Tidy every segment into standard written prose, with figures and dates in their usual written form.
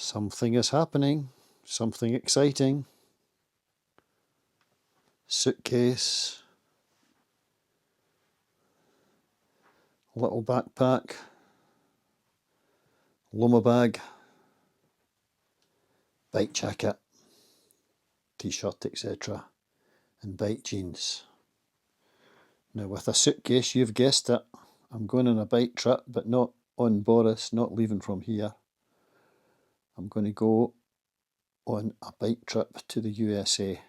Something is happening, something exciting. Suitcase, little backpack, Loma bag, bike jacket, t-shirt, etc. and bike jeans. Now with a suitcase, you've guessed it, I'm going on a bike trip, but not on Boris, not leaving from here. I'm going to go on a bike trip to the USA,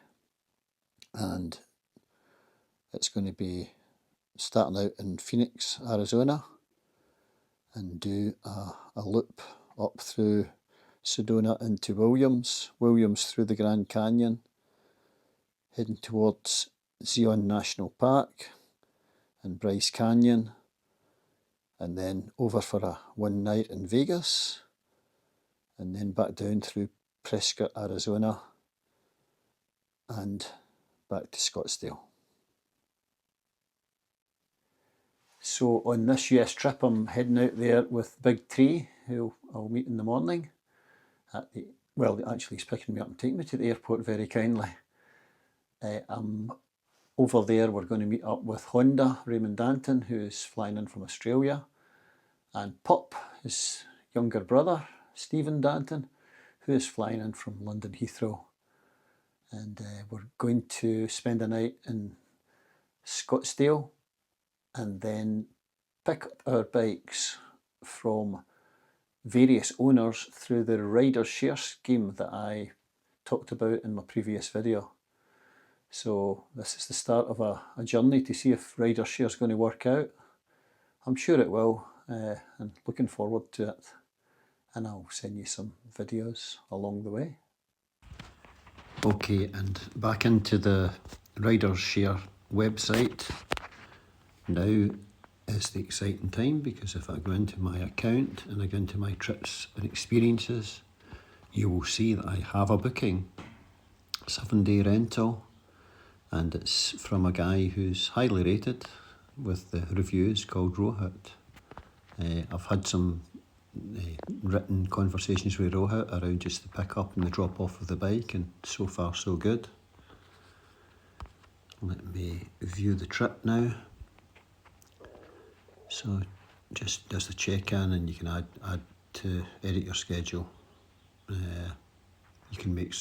and it's going to be starting out in Phoenix, Arizona, and do a loop up through Sedona into Williams through the Grand Canyon, heading towards Zion National Park and Bryce Canyon, and then over for a one night in Vegas, and then back down through Prescott, Arizona, and back to Scottsdale. So on this US trip, I'm heading out there with Big Tree, who I'll meet in the morning. Actually he's picking me up and taking me to the airport very kindly. I'm over there, we're going to meet up with Honda, Raymond Danton, who is flying in from Australia, and Pup, his younger brother, Stephen Danton, who is flying in from London Heathrow. And we're going to spend a night in Scottsdale and then pick up our bikes from various owners through the rider share scheme that I talked about in my previous video. So this is the start of a journey to see if rider share is going to work out. I'm sure it will, and looking forward to it. And I'll send you some videos along the way. Okay, and back into the rider share website. Now is the exciting time, because if I go into my account and I go into my trips and experiences, you will see that I have a booking, 7-day rental, and it's from a guy who's highly rated with the reviews, called Rohit. I've had some written conversations with Rohit around just the pick up and the drop off of the bike, and so far so good. Let me view the trip now. So just does the check-in, and you can add to edit your schedule. You can make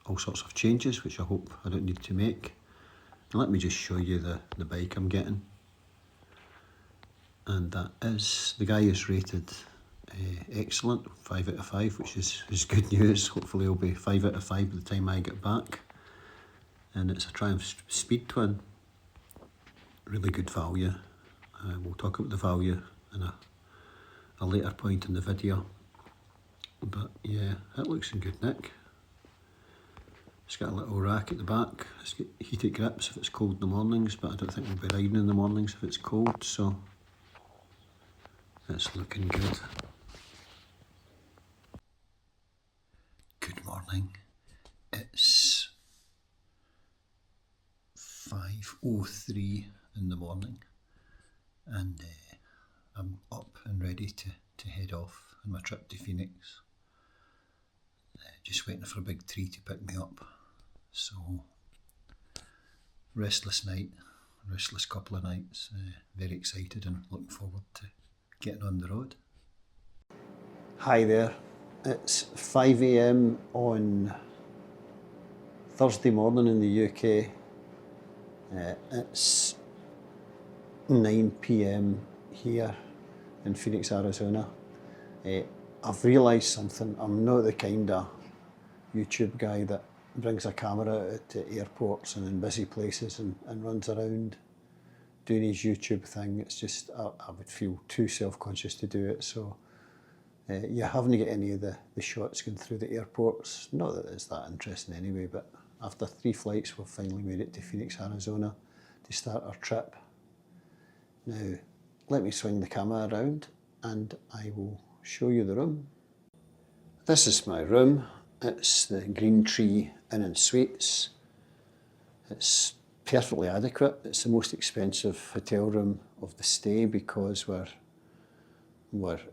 all sorts of changes, which I hope I don't need to make. And let me just show you the bike I'm getting. And that is, the guy is rated excellent, 5 out of 5, which is good news. Hopefully it'll be 5 out of 5 by the time I get back. And it's a Triumph Speed Twin. Really good value. We'll talk about the value in a later point in the video. But yeah, it looks in good nick. It's got a little rack at the back. It's got heated grips if it's cold in the mornings, but I don't think we'll be riding in the mornings if it's cold, so it's looking good. Good morning. It's 5:03 in the morning, and I'm up and ready to head off on my trip to Phoenix. Just waiting for Big Tree to pick me up. So, restless night, restless couple of nights. Very excited and looking forward to getting on the road. Hi there. It's 5 AM on Thursday morning in the UK. It's 9 PM here in Phoenix, Arizona. I've realised something. I'm not the kind of YouTube guy that brings a camera to airports and in busy places and runs around doing his YouTube thing. It's just, I would feel too self-conscious to do it. So you haven't got any of the shots going through the airports. Not that it's that interesting anyway, but after 3 flights, we've finally made it to Phoenix, Arizona to start our trip. Now, let me swing the camera around and I will show you the room. This is my room. It's the Green Tree Inn & Suites. It's perfectly adequate. It's the most expensive hotel room of the stay because we're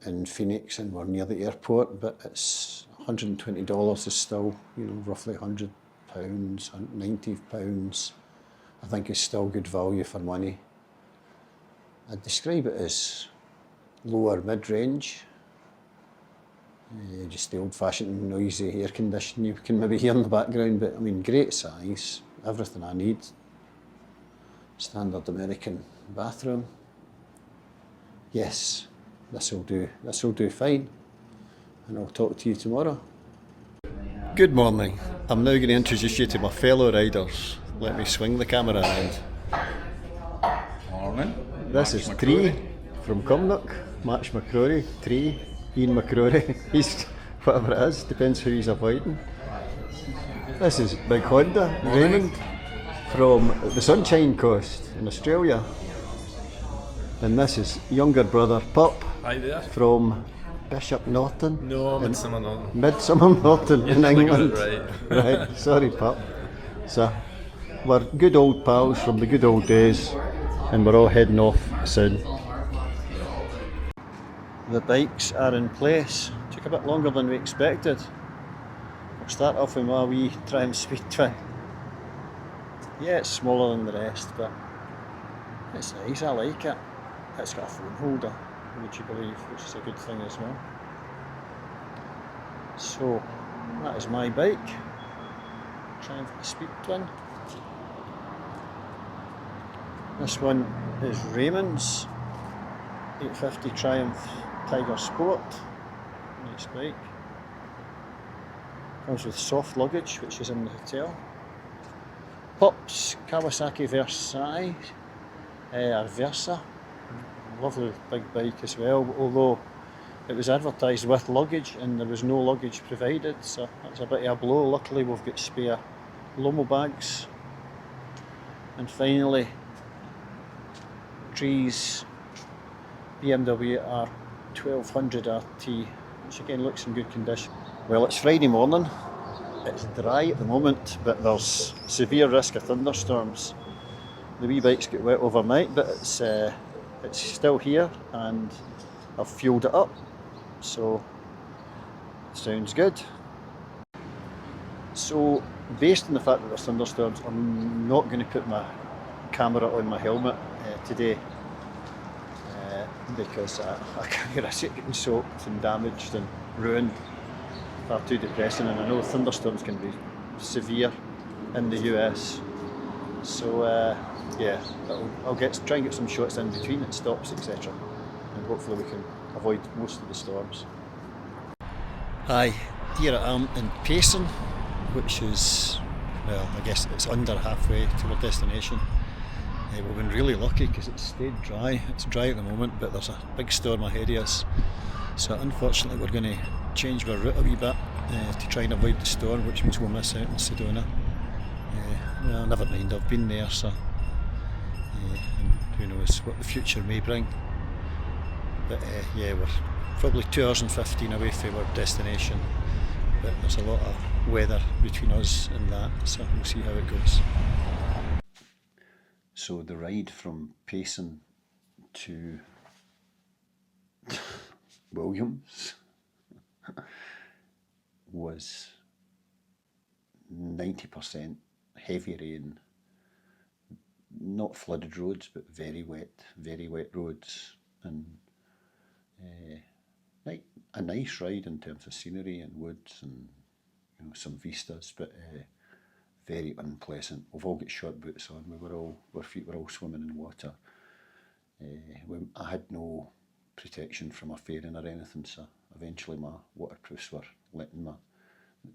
in Phoenix and we're near the airport, but it's $120 is still, roughly £100, £90, I think is still good value for money. I'd describe it as lower mid-range. Just the old-fashioned noisy air conditioning you can maybe hear in the background, but I mean, great size, everything I need. Standard American bathroom. Yes, this'll do fine, and I'll talk to you tomorrow. Good morning. I'm now going to introduce you to my fellow riders. Let me swing the camera around. Morning. This is Tree from Cumnock, Max McCrory, Tree, Ian McCrory, he's whatever it is, depends who he's avoiding. This is Big Honda, Raymond, from the Sunshine Coast in Australia. And this is younger brother Pup. Hi there. From Bishop Norton. No, Midsummer Norton. Midsummer Norton in England. Right. Sorry Pup. So, we're good old pals from the good old days, and we're all heading off soon. The bikes are in place. Took a bit longer than we expected. I'll start off with my wee Triumph Speed Twin. Yeah, it's smaller than the rest, but it's nice, I like it. It's got a phone holder, would you believe, which is a good thing as well. So, that is my bike, Triumph Speed Twin. This one is Raymond's 850 Triumph Tiger Sport. Nice bike. Comes with soft luggage, which is in the hotel. Pup's Kawasaki Versailles, or Versa. Lovely big bike as well, although it was advertised with luggage and there was no luggage provided, so that's a bit of a blow. Luckily we've got spare Lomo bags. And finally, Tree's BMW R1200 RT, which again looks in good condition. Well, it's Friday morning, it's dry at the moment, but there's severe risk of thunderstorms. The wee bike's got wet overnight, but it's still here and I've fueled it up, so sounds good. So based on the fact that there's thunderstorms, I'm not going to put my camera on my helmet today because I can't risk it getting soaked and damaged and ruined. Far too depressing, and I know thunderstorms can be severe in the US, so yeah, I'll try and get some shots in between it stops, etc, and hopefully we can avoid most of the storms. Hi, here I am in Payson, which is, well, I guess it's under halfway to our destination. We've been really lucky because it's stayed dry. It's dry at the moment, but there's a big storm ahead of us, so unfortunately we're going to change our route a wee bit to try and avoid the storm, which means we'll miss out on Sedona. Well, never mind, I've been there, so and who knows what the future may bring. But yeah, we're probably 2 hours and 15 away from our destination, but there's a lot of weather between us and that, so we'll see how it goes. So the ride from Payson to Williams was 90% heavy rain, not flooded roads, but very wet roads, and a nice ride in terms of scenery and woods and some vistas, but very unpleasant. We've all got short boots on. Our feet were all swimming in water. I had no protection from a fairing or anything, so eventually my waterproofs were letting the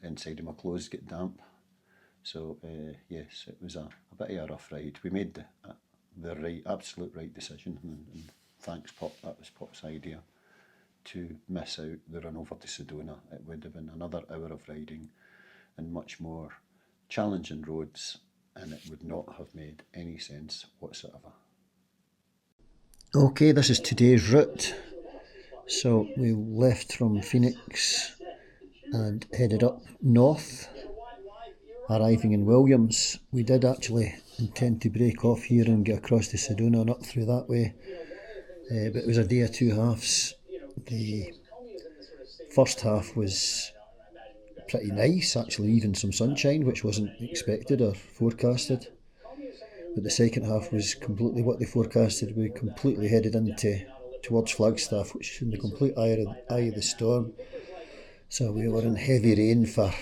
inside of my clothes get damp. So yes, it was a bit of a rough ride. We made the absolute right decision, and thanks Pop, that was Pop's idea, to miss out the run over to Sedona. It would have been another hour of riding and much more challenging roads, and it would not have made any sense whatsoever. Okay, this is today's route. So we left from Phoenix and headed up north, arriving in Williams. We did actually intend to break off here and get across to Sedona and up through that way, but it was a day of two halves. The first half was pretty nice, actually, even some sunshine, which wasn't expected or forecasted. But the second half was completely what they forecasted. We completely headed towards Flagstaff, which is in the complete eye of the storm. So we were in heavy rain for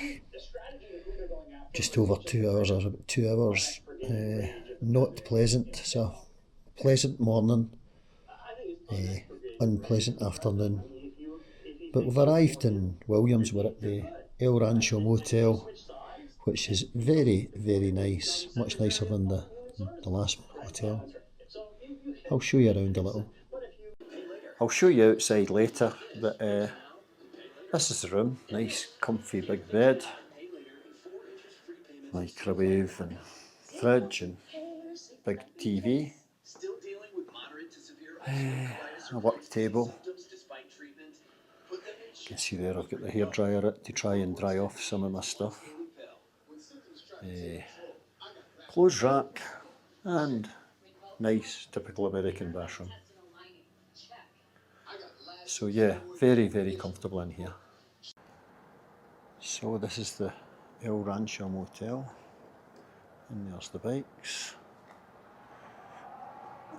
just over 2 hours, or about 2 hours. Not pleasant. So pleasant morning, unpleasant afternoon. But we've arrived in Williams. We're at the El Rancho Motel, which is very, very nice. Much nicer than the last hotel. I'll show you around a little. I'll show you outside later, but this is the room. Nice, comfy, big bed. Microwave and fridge and big TV. A work table. You can see there I've got the hairdryer to try and dry off some of my stuff. Clothes rack and nice typical American bathroom. So yeah, very, very comfortable in here. So this is the El Rancho Motel, and there's the bikes.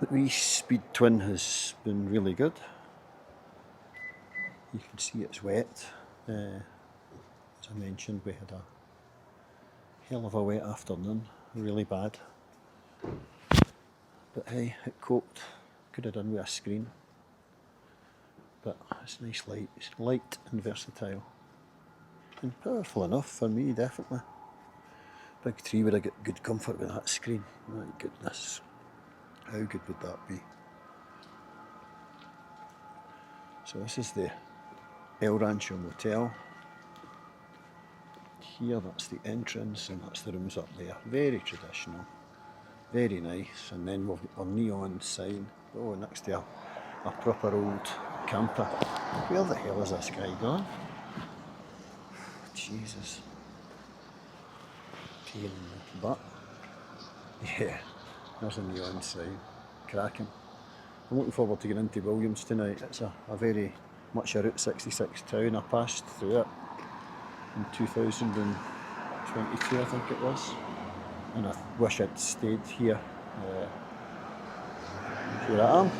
The wee Speed Twin has been really good. You can see it's wet. As I mentioned, we had a hell of a wet afternoon, really bad. But hey, it coped. Could have done with a screen. But it's nice light. It's light and versatile. And powerful enough for me, definitely. Big 3 would have got good comfort with that screen. My goodness. How good would that be? So this is the El Rancho Motel. Here, that's the entrance, and that's the rooms up there. Very traditional, very nice. And then we've got our neon sign. Oh, next to a proper old camper. Where the hell is this guy gone? Jesus. Pain in the butt. Yeah, there's a neon sign. Cracking. I'm looking forward to getting into Williams tonight. It's a very much a Route 66 town. I passed through it in 2022, I think it was. And I wish I'd stayed here. Here I am.